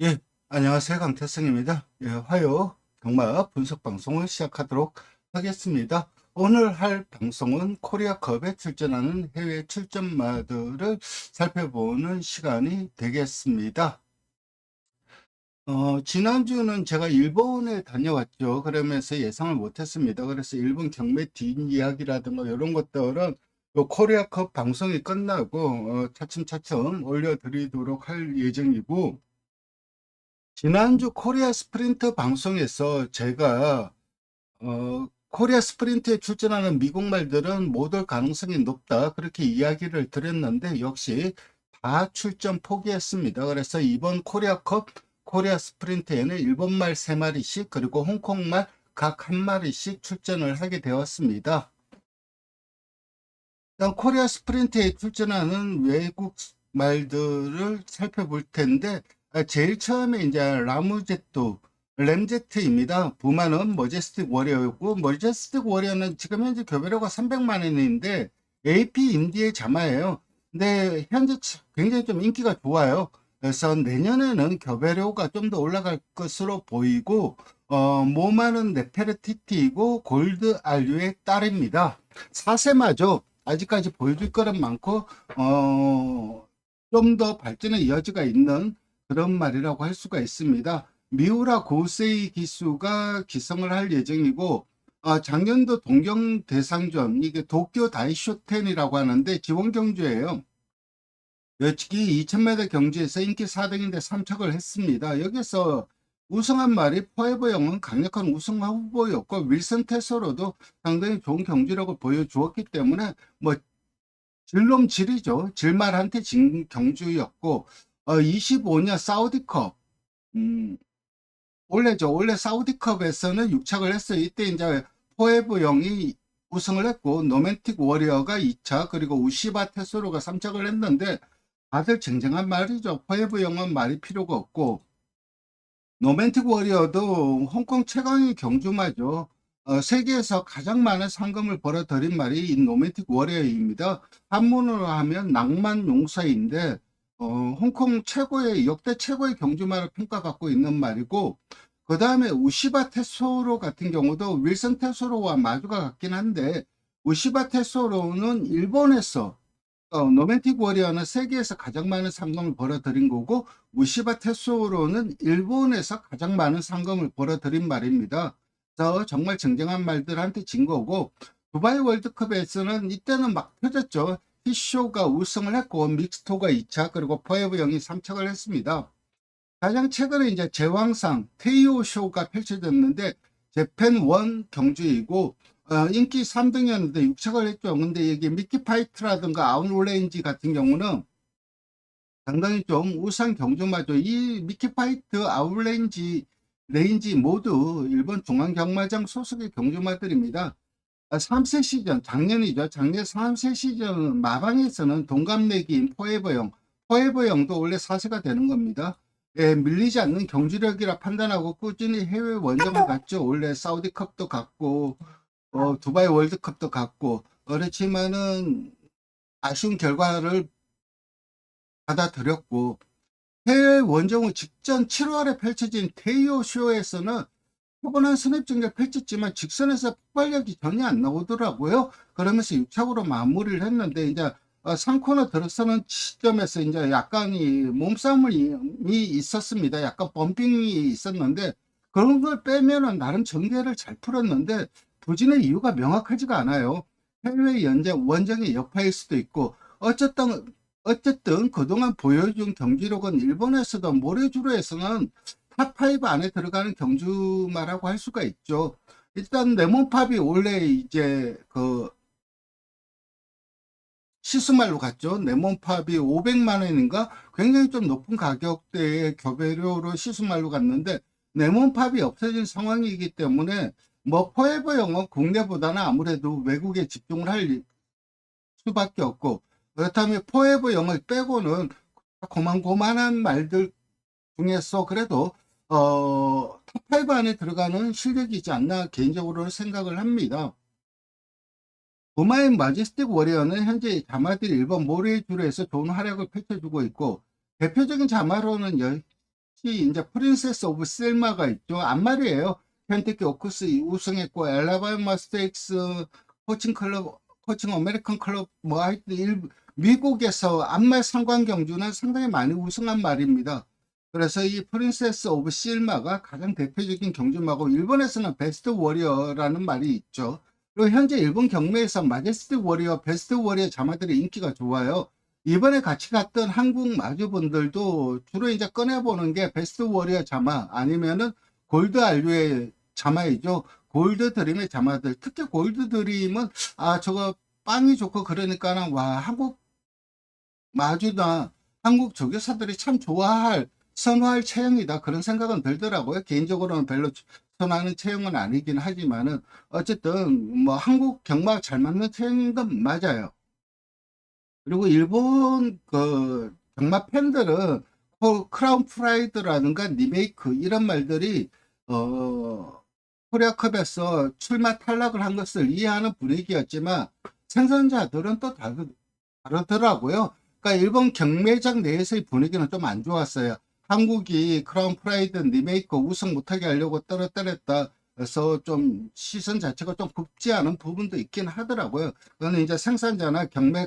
예, 안녕하세요. 강태성입니다. 예, 화요 경마 분석 방송을 시작하도록 하겠습니다. 오늘 할 방송은 코리아컵에 출전하는 해외 출전마들을 살펴보는 시간이 되겠습니다. 지난주는 제가 일본에 다녀왔죠. 그러면서 예상을 못했습니다. 그래서 일본 경매 뒷이야기라든가 이런 것들은 요 코리아컵 방송이 끝나고 차츰차츰 올려드리도록 할 예정이고, 지난주 코리아 스프린트 방송에서 제가 코리아 스프린트에 출전하는 미국 말들은 못 올 가능성이 높다 그렇게 이야기를 드렸는데 역시 다 출전 포기했습니다. 그래서 이번 코리아컵 코리아 스프린트에는 일본 말 3마리씩 그리고 홍콩 말 각 1마리씩 출전을 하게 되었습니다. 일단 코리아 스프린트에 출전하는 외국 말들을 살펴볼 텐데, 제일 처음에 이제 라무제트 램제트입니다. 부마는 머제스틱 워리어였고, 머제스틱 워리어는 지금 현재 교배료가 300만 원인데 AP 인디의 자마예요. 근데 현재 굉장히 좀 인기가 좋아요. 그래서 내년에는 교배료가 좀 더 올라갈 것으로 보이고, 모마는 네페르티티이고 골드 알류의 딸입니다. 사세마죠. 아직까지 보여줄 거는 많고 좀 더 발전의 여지가 있는 그런 말이라고 할 수가 있습니다. 미우라 고세이 기수가 기성을 할 예정이고, 작년도 동경 대상전 이게 도쿄 다이쇼텐이라고 하는데 지원 경주예요. 여치기 2000m 경주에서 인기 4등인데 3착을 했습니다. 여기서 우승한 말이 포에버 영은 강력한 우승 후보였고, 윌슨 테서로도 상당히 좋은 경주력을 보여주었기 때문에 뭐 질놈 질이죠. 질말한테 진 경주였고, 25년 사우디컵, 음, 올해죠. 올해 사우디컵에서는 6착을 했어요. 이때 이제 포에브 영이 우승을 했고, 노맨틱 워리어가 2차, 그리고 우시바 테소로가 3착을 했는데, 다들 쟁쟁한 말이죠. 포에브 영은 말이 필요가 없고, 노맨틱 워리어도 홍콩 최강의 경주마죠. 세계에서 가장 많은 상금을 벌어들인 말이 이 노맨틱 워리어입니다. 한문으로 하면 낭만 용사인데, 홍콩 최고의 역대 최고의 경주마를 평가받고 있는 말이고, 그 다음에 우시바 테소로 같은 경우도 윌슨 테소로와 마주가 같긴 한데, 우시바 테소로는 일본에서 노맨틱 워리어는 세계에서 가장 많은 상금을 벌어들인 거고, 우시바 테소로는 일본에서 가장 많은 상금을 벌어들인 말입니다. 그래서 정말 쟁쟁한 말들한테 진 거고, 두바이 월드컵에서는 이때는 막 터졌죠. 히쇼가 우승을 했고, 믹스토가 2차, 그리고 포에브 영이 3착을 했습니다. 가장 최근에 이제 제왕상 테이오 쇼가 펼쳐졌는데, 재팬 원 경주이고, 인기 3등이었는데 6착을 했죠. 근데 이게 미키 파이트라든가 아웃레인지 같은 경우는 상당히 좀 우수한 경주마죠. 이 미키 파이트, 레인지 모두 일본 중앙경마장 소속의 경주마들입니다. 3세 시전, 작년이죠. 작년 3세 시전 마방에서는 동갑내기인 포에버형도 원래 4세가 되는 겁니다. 예, 밀리지 않는 경주력이라 판단하고 꾸준히 해외 원정을 갔죠. 원래 사우디컵도 갔고, 두바이 월드컵도 갔고, 그렇지만은 아쉬운 결과를 받아들였고, 해외 원정을 직전 7월에 펼쳐진 테이오 쇼에서는 포근한 스냅증을 펼쳤지만 직선에서 폭발력이 전혀 안 나오더라고요. 그러면서 6착으로 마무리를 했는데, 이제 3코너 들어서는 시점에서 이제 약간이 몸싸움이 있었습니다. 약간 범핑이 있었는데, 그런 걸 빼면은 나름 전개를 잘 풀었는데, 부진의 이유가 명확하지가 않아요. 해외 원정의 여파일 수도 있고, 어쨌든 그동안 보여준 경기력은 일본에서도 모래주로에서는 탑5 안에 들어가는 경주마라고 할 수가 있죠. 일단 레몬팝이 원래 이제 그 시스말로 갔죠. 레몬팝이 500만 원인가 굉장히 좀 높은 가격대의 교배료로 시스말로 갔는데, 레몬팝이 없어진 상황이기 때문에 뭐 포에버 영은 국내보다는 아무래도 외국에 집중을 할 수밖에 없고, 그렇다면 포에버 영을 빼고는 고만고만한 말들 중에서 그래도 탑5 안에 들어가는 실력이지 않나 개인적으로는 생각을 합니다. 부마인 마제스틱 워리어는 현재 자마들이 일본 모래주로에서 좋은 활약을 펼쳐주고 있고, 대표적인 자마로는 특히 이제 프린세스 오브 셀마가 있죠. 앞말이에요. 켄터키 오크스 우승했고 엘라바마 스테이크스 코칭 클럽 코칭 아메리칸 클럽 뭐 하여튼 미국에서 앞말 상관 경주는 상당히 많이 우승한 말입니다. 그래서 이 프린세스 오브 실마가 가장 대표적인 경주마고 일본에서는 베스트 워리어라는 말이 있죠. 그리고 현재 일본 경매에서 마제스틱 워리어, 베스트 워리어 자마들의 인기가 좋아요. 이번에 같이 갔던 한국 마주분들도 주로 이제 꺼내보는 게 베스트 워리어 자마 아니면은 골드 알류의 자마이죠. 골드 드림의 자마들. 특히 골드 드림은 저거 빵이 좋고 그러니까는 와 한국 마주나 한국 조교사들이 참 좋아할 선호할 체형이다 그런 생각은 들더라고요. 개인적으로는 별로 선호하는 체형은 아니긴 하지만은 어쨌든 뭐 한국 경마 잘 맞는 체형인 건 맞아요. 그리고 일본 그 경마 팬들은 크라운 프라이드라든가 리메이크 이런 말들이 코리아컵에서 출마 탈락을 한 것을 이해하는 분위기였지만 생선자들은 또 다르더라고요. 그러니까 일본 경매장 내에서의 분위기는 좀 안 좋았어요. 한국이 크라운 프라이드 리메이크 우승 못하게 하려고 떨어뜨렸다. 그래서 좀 시선 자체가 좀 굽지 않은 부분도 있긴 하더라고요. 그거는 이제 생산자나 경마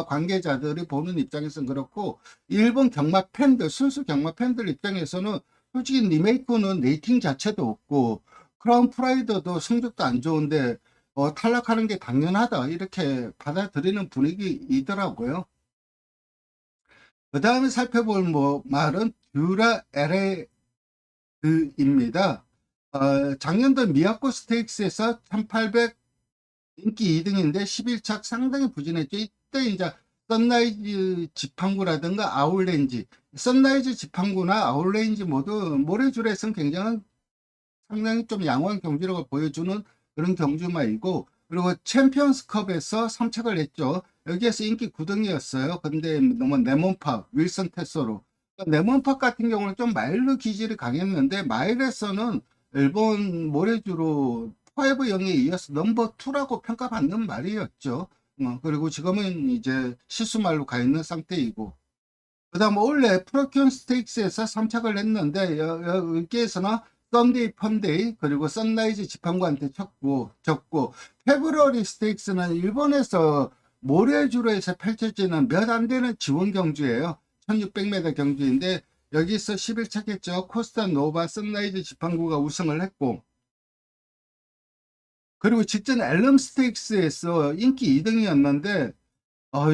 관계자들이 보는 입장에서는 그렇고, 일본 경마 팬들, 순수 경마 팬들 입장에서는 솔직히 리메이크는 레이팅 자체도 없고, 크라운 프라이드도 성적도 안 좋은데, 탈락하는 게 당연하다. 이렇게 받아들이는 분위기이더라고요. 그 다음에 살펴볼 말은 듀라 에레드입니다. 작년도 미야코 스테이크스에서 1800 인기 2등인데 11착 상당히 부진했죠. 이때 이제 선라이즈 지팡구라든가 아울렌지, 선라이즈 지팡구나 아울렌지 모두 모래줄에서는 상당히 좀 양호한 경주력을 보여주는 그런 경주마이고, 그리고 챔피언스컵에서 3착을 했죠. 여기에서 인기 9등이었어요. 근데 너무 네몬팍, 윌슨 테소로. 네몬팍 같은 경우는 좀 마일로 기질이 강했는데 마일에서는 일본 모래주로 파이브 영에 이어서 넘버 2라고 평가받는 말이었죠. 그리고 지금은 이제 실수말로 가 있는 상태이고, 그 다음 원래 프로큐온 스테이크스에서 3착을 했는데 여기에서는 썬데이 펀데이 그리고 선라이즈 지팡구한테 졌고 페브러리 스테이크스는 일본에서 모래주로에서 펼쳐지는 몇 안 되는 지원 경주예요. 1600m 경주인데 여기서 11착 했죠. 코스타 노바 선라이즈 지팡구가 우승을 했고, 그리고 직전 엘럼 스테이크스에서 인기 2등이었는데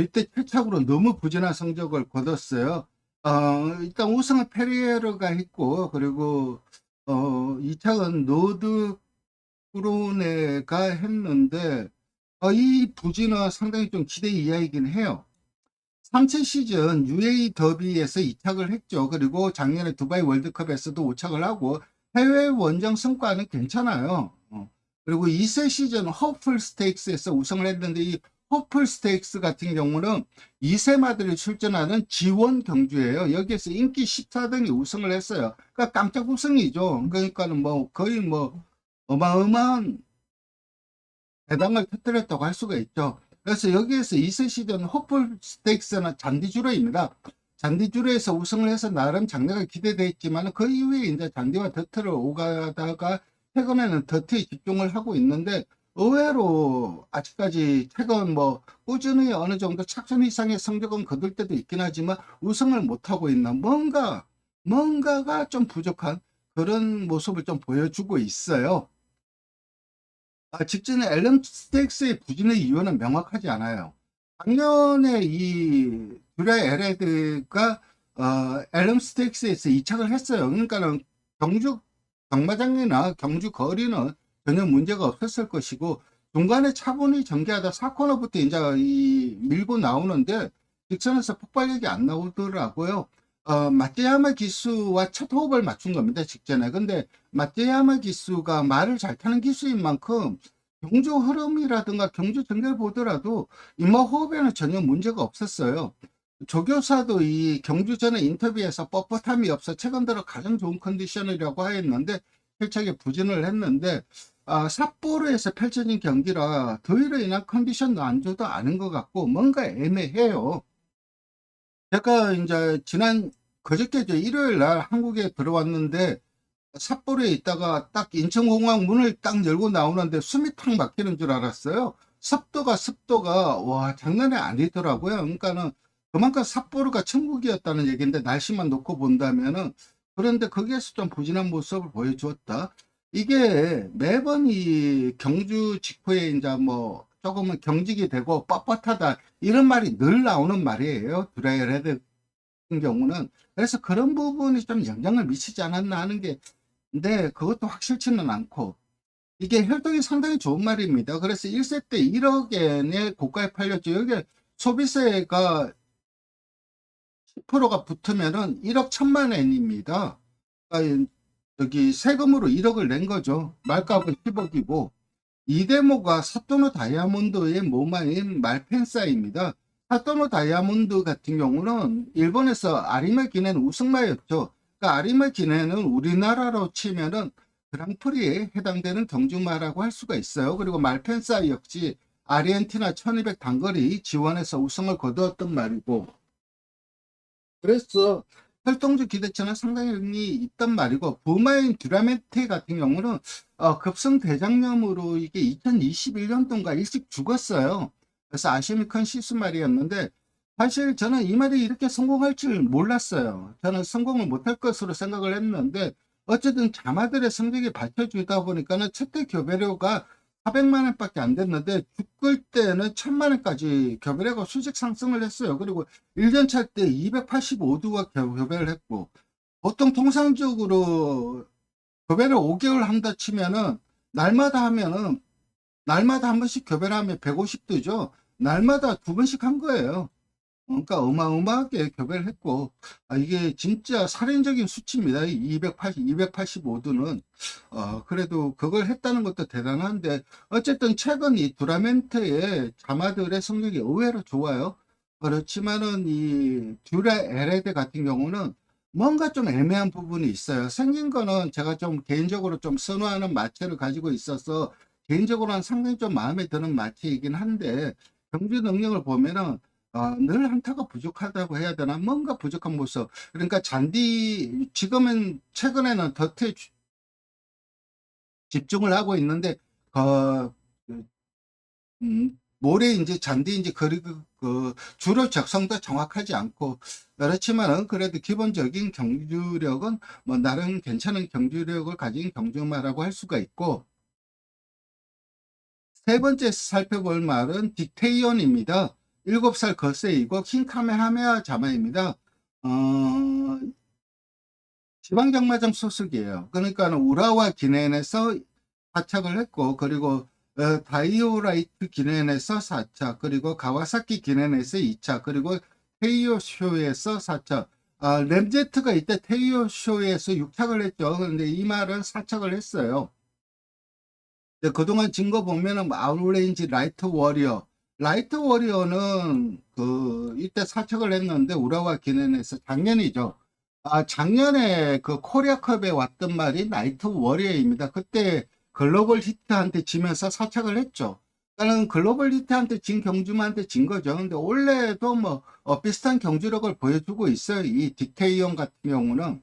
이때 최착으로 너무 부진한 성적을 거뒀어요. 일단 우승은 페리에르가 했고, 그리고 2착은 노드 꾸로네가 했는데 이 부진은 상당히 좀 기대 이하이긴 해요. 3차 시즌 UAE 더비에서 2착을 했죠. 그리고 작년에 두바이 월드컵에서도 5착을 하고 해외 원정 성과는 괜찮아요. 그리고 2세 시즌 허플 스테이크스에서 우승을 했는데 이 허플 스테이크스 같은 경우는 2세마들이 출전하는 지원 경주예요. 여기에서 인기 14등이 우승을 했어요. 그러니까 깜짝 우승이죠. 그러니까는 뭐 거의 뭐 어마어마한 대당을 터뜨렸다고 할 수가 있죠. 그래서 여기에서 2세 시즌 허플 스테이크스는 잔디주로입니다. 잔디주로에서 우승을 해서 나름 장래가 기대돼 있지만 그 이후에 이제 잔디와 더트를 오가다가 최근에는 더트에 집중을 하고 있는데 의외로 아직까지 최근 뭐 꾸준히 어느 정도 착순 이상의 성적은 거둘 때도 있긴 하지만 우승을 못하고 있는 뭔가가 좀 부족한 그런 모습을 좀 보여주고 있어요. 직전에 앨런 스테이크스의 부진의 이유는 명확하지 않아요. 작년에 이 듀라 에레드가 앨런 스테이크스에서 2착을 했어요. 그러니까는 경주 경마장이나 경주 거리는 전혀 문제가 없었을 것이고, 중간에 차분히 전개하다 4코너부터 이제 밀고 나오는데 직선에서 폭발력이 안 나오더라고요. 마츠야마 기수와 첫 호흡을 맞춘 겁니다, 직전에. 근데 마츠야마 기수가 말을 잘 타는 기수인 만큼 경주 흐름이라든가 경주 전개를 보더라도 이마 호흡에는 전혀 문제가 없었어요. 조교사도 이 경주 전에 인터뷰에서 뻣뻣함이 없어 최근 들어 가장 좋은 컨디션이라고 하였는데 실착에 부진을 했는데, 삿포로에서 펼쳐진 경기라 더위로 인한 컨디션도 안 좋도 않은 것 같고 뭔가 애매해요. 제가 이제 지난 그저께죠. 일요일 날 한국에 들어왔는데 삿포로에 있다가 딱 인천공항 문을 딱 열고 나오는데 숨이 탁 막히는 줄 알았어요. 습도가 와 장난이 아니더라고요. 그러니까는 그만큼 삿포로가 천국이었다는 얘기인데 날씨만 놓고 본다면은 그런데 거기에서 좀 부진한 모습을 보여주었다. 이게 매번 이 경주 직후에 이제 뭐 조금은 경직이 되고 뻣뻣하다 이런 말이 늘 나오는 말이에요. 드라이얼 헤드 같은 경우는. 그래서 그런 부분이 좀 영향을 미치지 않았나 하는 게, 근데 그것도 확실치는 않고, 이게 혈통이 상당히 좋은 말입니다. 그래서 1세 때 1억 엔에 고가에 팔렸죠. 여기 소비세가 10%가 붙으면은 1억 1천만 엔입니다. 그러니까 여기 세금으로 1억을 낸 거죠. 말값은 10억이고, 이 대모가 사토노 다이아몬드의 모마인 말펜사입니다. 사토노 다이아몬드 같은 경우는 일본에서 아리마 기넨 우승마였죠. 그러니까 아리마 기넨은 우리나라로 치면은 그랑프리에 해당되는 경주마라고 할 수가 있어요. 그리고 말펜사 역시 아르헨티나 1200 단거리 지원해서 우승을 거두었던 말이고, 그래서 활동주 기대치는 상당히 있단 말이고, 부마인 듀라멘테 같은 경우는 급성 대장염으로 이게 2021년도인가 일찍 죽었어요. 그래서 아시미컨 시스말이었는데 사실 저는 이 말이 이렇게 성공할 줄 몰랐어요. 저는 성공을 못할 것으로 생각을 했는데 어쨌든 자마들의 성적이 밝혀지다 보니까는 첫대 교배료가 400만 원밖에 안 됐는데 죽을 때는 1000만 원까지 교배료가 수직 상승을 했어요. 그리고 1년차 때 285두가 교배를 했고, 보통 통상적으로 교배를 5개월 한다 치면은 날마다 하면은 날마다 한 번씩 교배를 하면 150두죠. 날마다 두 번씩 한 거예요. 그러니까 어마어마하게 교배를 했고, 이게 진짜 살인적인 수치입니다. 285두는. 그래도 그걸 했다는 것도 대단한데, 어쨌든 최근 이 두라멘트의 자마들의 성적이 의외로 좋아요. 그렇지만은 이 듀라 LED 같은 경우는 뭔가 좀 애매한 부분이 있어요. 생긴 거는 제가 좀 개인적으로 좀 선호하는 마체를 가지고 있어서 개인적으로는 상당히 좀 마음에 드는 마체이긴 한데, 경주 능력을 보면은 늘 한타가 부족하다고 해야 되나? 뭔가 부족한 모습. 그러니까 잔디, 지금은, 최근에는 덫에 집중을 하고 있는데, 그, 모래인지 잔디인지, 그리고 주로 적성도 정확하지 않고, 그렇지만은 그래도 기본적인 경주력은 뭐 나름 괜찮은 경주력을 가진 경주마라고 할 수가 있고, 세 번째 살펴볼 말은 딕테이온입니다. 7살 거세이고 킹카메하메하 자마입니다. 어, 지방장마장 소속이에요. 그러니까 우라와 기넨에서 사착을 했고, 그리고 다이오라이트 기넨에서 4차, 그리고 가와사키 기넨에서 2차, 그리고 테이오쇼에서 4차. 램제트가 이때 테이오쇼에서 6착을 했죠. 그런데 이 말은 4착을 했어요. 그동안 진 거 보면은 뭐 아웃레인지 라이트 워리어는 이때 사척을 했는데 우라와 기넨에서 작년이죠. 작년에 그 코리아컵에 왔던 말이 나이트 워리어입니다. 그때 글로벌 히트한테 지면서 사착을 했죠. 그러니까 글로벌 히트한테 진 경주마한테 진 거죠. 근데 원래도 뭐 비슷한 경주력을 보여주고 있어요. 이 딕테이온 같은 경우는.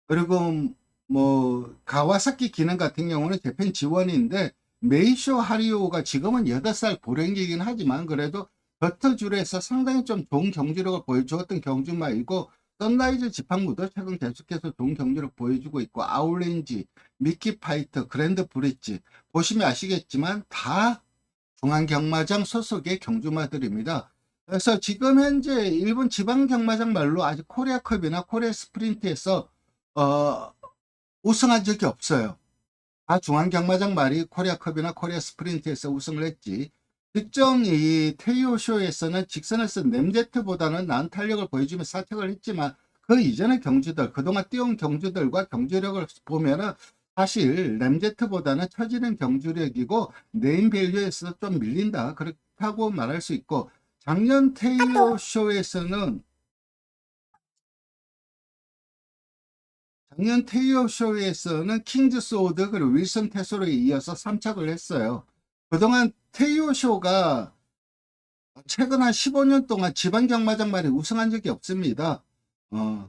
그리고 뭐 가와사키 기능 같은 경우는 재팬 지원인데 메이쇼 하리오가 지금은 8살 고령이긴 하지만 그래도 버터줄에서 상당히 좀 좋은 경주력을 보여주었던 경주마이고, 선라이즈 지팡구도 최근 계속해서 좋은 경주력 보여주고 있고, 아울렌지, 미키파이터, 그랜드 브릿지 보시면 아시겠지만 다 중앙경마장 소속의 경주마들입니다. 그래서 지금 현재 일본 지방경마장 말로 아직 코리아컵이나 코리아 스프린트에서 어, 우승한 적이 없어요. 중앙경마장 말이 코리아컵이나 코리아 스프린트에서 우승을 했지. 특정 이 테이오쇼에서는 직선에서 램제트보다는 나은 탄력을 보여주며 사퇴를 했지만 그 이전의 경주들, 그동안 뛰어온 경주들과 경주력을 보면은 사실 램제트보다는 처지는 경주력이고 네임밸류에서 좀 밀린다. 그렇다고 말할 수 있고, 작년 테이오 쇼에서는 킹즈 소드 그리고 윌슨 테소로에 이어서 3착을 했어요. 그동안 테이오 쇼가 최근 한 15년 동안 지방 경마장 말이 우승한 적이 없습니다.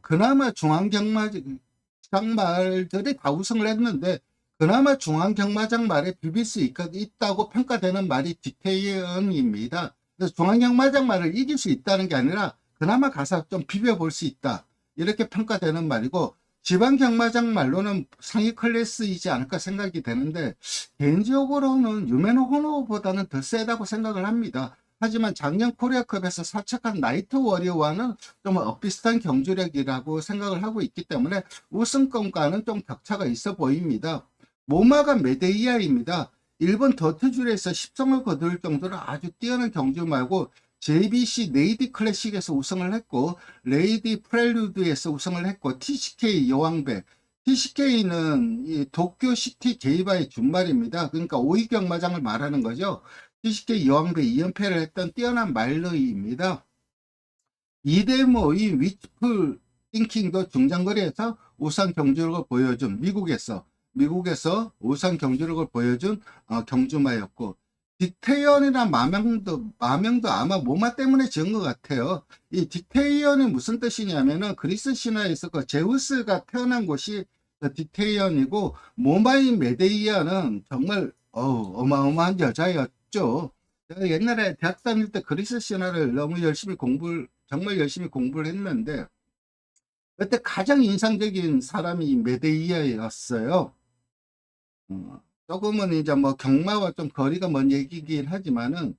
그나마 중앙경마장말들이 다 우승을 했는데 그나마 중앙경마장 말에 비빌 수 있다고 평가되는 말이 딕테이언입니다. 그래서 중앙경마장 말을 이길 수 있다는 게 아니라 그나마 가서 좀 비벼볼 수 있다, 이렇게 평가되는 말이고, 지방경마장 말로는 상위 클래스이지 않을까 생각이 되는데 개인적으로는 유메노 호노보다는 더 세다고 생각을 합니다. 하지만 작년 코리아컵에서 사척한 나이트 워리어와는 좀 엇비슷한 경주력이라고 생각을 하고 있기 때문에 우승권과는 좀 격차가 있어 보입니다. 모마가 메데이아입니다. 일본 더트줄에서 10승을 거둘 정도로 아주 뛰어난 경주 말고 JBC 레이디 클래식에서 우승을 했고 레이디 프렐류드에서 우승을 했고 TCK 여왕배, TCK는 이 도쿄시티 게이바의 준말입니다. 그러니까 5위 경마장을 말하는 거죠. TCK 여왕배 2연패를 했던 뛰어난 말러이입니다. 이데모의 위치풀 띵킹도 중장거리에서 우상 경주력을 보여준 미국에서 우상 경주력을 보여준 경주마였고, 딕테이언이나 마명도 아마 모마 때문에 지은 것 같아요. 이 딕테이언이 무슨 뜻이냐면은 그리스 신화에서 그 제우스가 태어난 곳이 딕테이언이고, 모마인 메데이아는 정말 어마어마한 여자였죠. 제가 옛날에 대학 다닐 때 그리스 신화를 너무 정말 열심히 공부를 했는데 그때 가장 인상적인 사람이 메데이아였어요. 조금은 이제 뭐 경마와 좀 거리가 먼 얘기긴 하지만은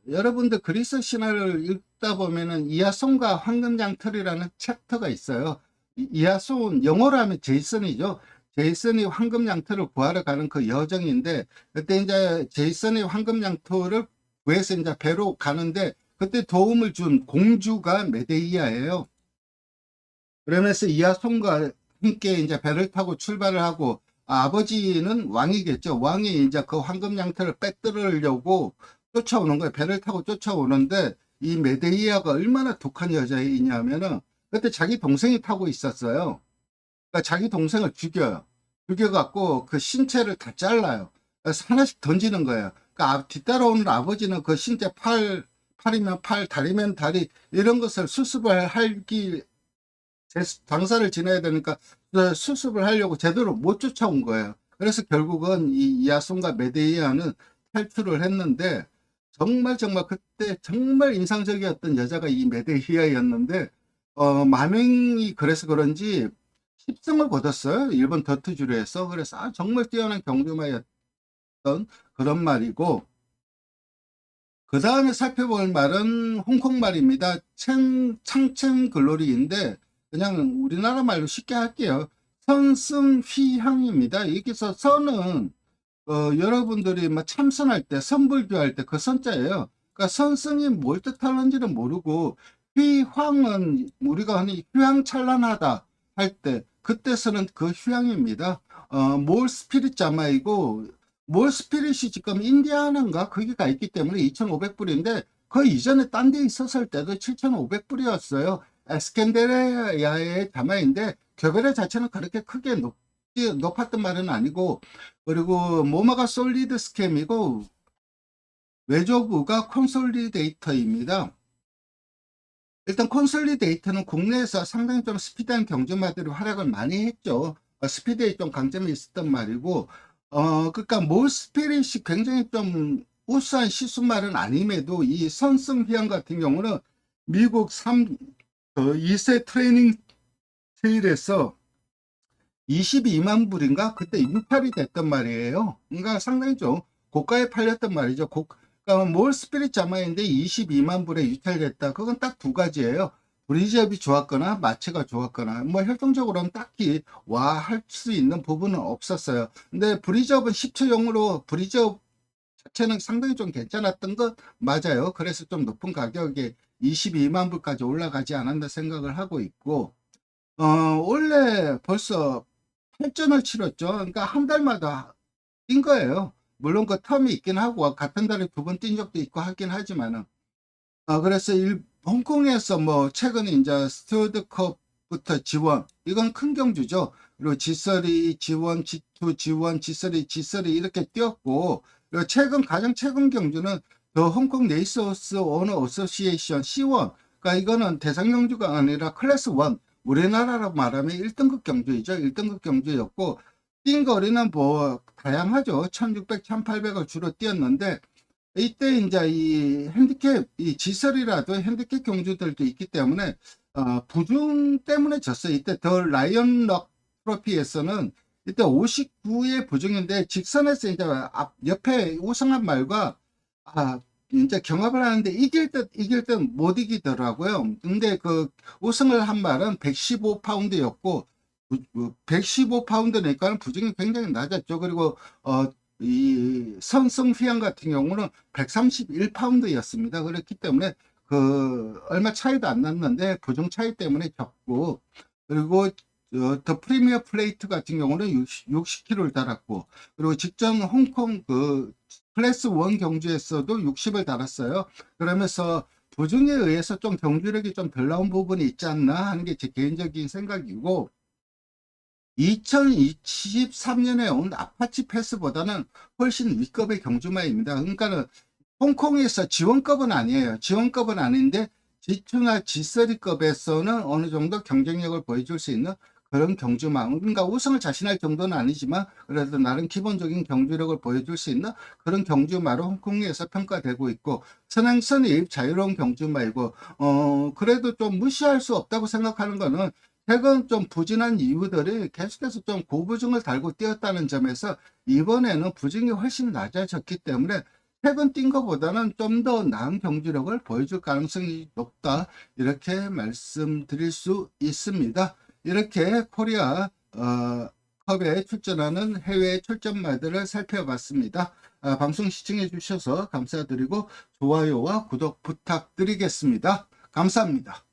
여러분들 그리스 신화를 읽다 보면은 이아손과 황금장터리라는 챕터가 있어요. 이아손, 영어로 하면 제이슨이죠. 제이슨이 황금장터를 구하러 가는 그 여정인데, 그때 이제 제이슨이 황금장터를 구해서 이제 배로 가는데 그때 도움을 준 공주가 메데이아예요. 그러면서 이아손과 함께 이제 배를 타고 출발을 하고, 아버지는 왕이겠죠. 왕이 이제 그 황금양털을 빼들으려고 쫓아오는 거예요. 배를 타고 쫓아오는데 이 메데이아가 얼마나 독한 여자이냐면은 그때 자기 동생이 타고 있었어요. 그러니까 자기 동생을 죽여요. 죽여갖고 그 신체를 다 잘라요. 그래서 하나씩 던지는 거예요. 그러니까 뒤따라오는 아버지는 그 신체 팔이면 팔, 다리면 다리, 이런 것을 수습을 장사를 지내야 되니까 수습을 하려고 제대로 못 쫓아온 거예요. 그래서 결국은 이 이아손과 메데이아는 탈출을 했는데, 정말 그때 정말 인상적이었던 여자가 이 메데이아였는데, 마명이 그래서 그런지 10승을 거뒀어요. 일본 더트주류에서. 그래서 정말 뛰어난 경주마였던 그런 말이고, 그 다음에 살펴볼 말은 홍콩 말입니다. 창첸 글로리인데 그냥 우리나라 말로 쉽게 할게요. 선승휘향입니다. 여기서 선은 여러분들이 뭐 참선할 때, 선불교할 때 그 선자예요. 그러니까 선승이 뭘 뜻하는지는 모르고, 휘황은 우리가 흔히 휘황찬란하다 할 때 그때 쓰는 그 휘황입니다. 몰 스피릿 자마이고, 몰 스피릿이 지금 인디아나인가 거기가 있기 때문에 2,500불인데 그 이전에 딴 데 있었을 때도 7,500불이었어요. 에스켄데레아의 자마인데 교배례 자체는 그렇게 크게 높았던 말은 아니고, 그리고 모마가 솔리드 스캠이고 외조부가 콘솔리데이터입니다. 일단 콘솔리데이터는 국내에서 상당히 좀 스피드한 경주마들이 활약을 많이 했죠. 스피드에 좀 강점이 있었던 말이고, 그러니까 몰스피릿이 굉장히 좀 우수한 시수말은 아님에도 이 선승휘양 같은 경우는 미국 2세 트레이닝 세일에서 22만 불인가 그때 인탈이 됐던 말이에요. 그러니까 상당히 좀 고가에 팔렸던 말이죠. 그러니까 몰 스피릿 자마인데 22만 불에 유찰됐다. 그건 딱 두 가지예요. 브리즈업이 좋았거나 마체가 좋았거나, 뭐 혈통적으로는 딱히 와 할 수 있는 부분은 없었어요. 근데 브리즈업은 10초용으로 브리즈업 자체는 상당히 좀 괜찮았던 것 맞아요. 그래서 좀 높은 가격에 22만 불까지 올라가지 않았나 생각을 하고 있고, 원래 벌써 8전을 치렀죠. 그러니까 한 달마다 뛴 거예요. 물론 그 텀이 있긴 하고 같은 달에 두 번 뛴 적도 있고 하긴 하지만은, 그래서 홍콩에서 뭐 최근에 이제 스튜어드컵부터 지원, 이건 큰 경주죠. 그리고 G3, G1, G2, G1, G3, G3 이렇게 뛰었고, 그리고 가장 최근 경주는 더 홍콩 레이스호스 오너 어소시에이션 C1, 그러니까 이거는 대상 경주가 아니라 클래스 1, 우리나라로 말하면 1등급 경주이죠. 1등급 경주였고 뛴 거리는 뭐 다양하죠. 1600, 1800을 주로 뛰었는데 이때 이제 이 핸디캡, 이 지설이라도 핸디캡 경주들도 있기 때문에 부중 때문에 졌어요. 이때 더 라이언 럭 트로피에서는 이때 59의 부중인데 직선에서 이제 옆에 우승한 말과 이제 경합을 하는데 이길 듯 못 이기더라고요. 근데 그 우승을 한 말은 115파운드였고 115파운드니까 부중이 굉장히 낮았죠. 그리고 이 선승휘양 같은 경우는 131파운드였습니다. 그렇기 때문에 그 얼마 차이도 안 났는데 부중 차이 때문에 졌고, 그리고 더 프리미어 플레이트 같은 경우는 60kg를 달았고, 그리고 직전 홍콩 그 클래스 1 경주에서도 60을 달았어요. 그러면서 부중에 의해서 좀 경주력이 좀 덜 나온 부분이 있지 않나 하는 게 제 개인적인 생각이고, 2023년에 온 아파치 패스보다는 훨씬 위급의 경주마입니다. 그러니까는 홍콩에서 지원급은 아니에요. 지원급은 아닌데 G2나 G3급에서는 어느 정도 경쟁력을 보여줄 수 있는 그런 경주마. 그러니까 우승을 자신할 정도는 아니지만 그래도 나름 기본적인 경주력을 보여줄 수 있는 그런 경주마로 홍콩에서 평가되고 있고, 선행선이 자유로운 경주마이고, 그래도 좀 무시할 수 없다고 생각하는 거는 최근 좀 부진한 이유들이 계속해서 좀 고부중을 달고 뛰었다는 점에서 이번에는 부중이 훨씬 낮아졌기 때문에 최근 뛴 것보다는 좀 더 나은 경주력을 보여줄 가능성이 높다, 이렇게 말씀드릴 수 있습니다. 이렇게 코리아 컵에 출전하는 해외 출전마들을 살펴봤습니다. 방송 시청해 주셔서 감사드리고 좋아요와 구독 부탁드리겠습니다. 감사합니다.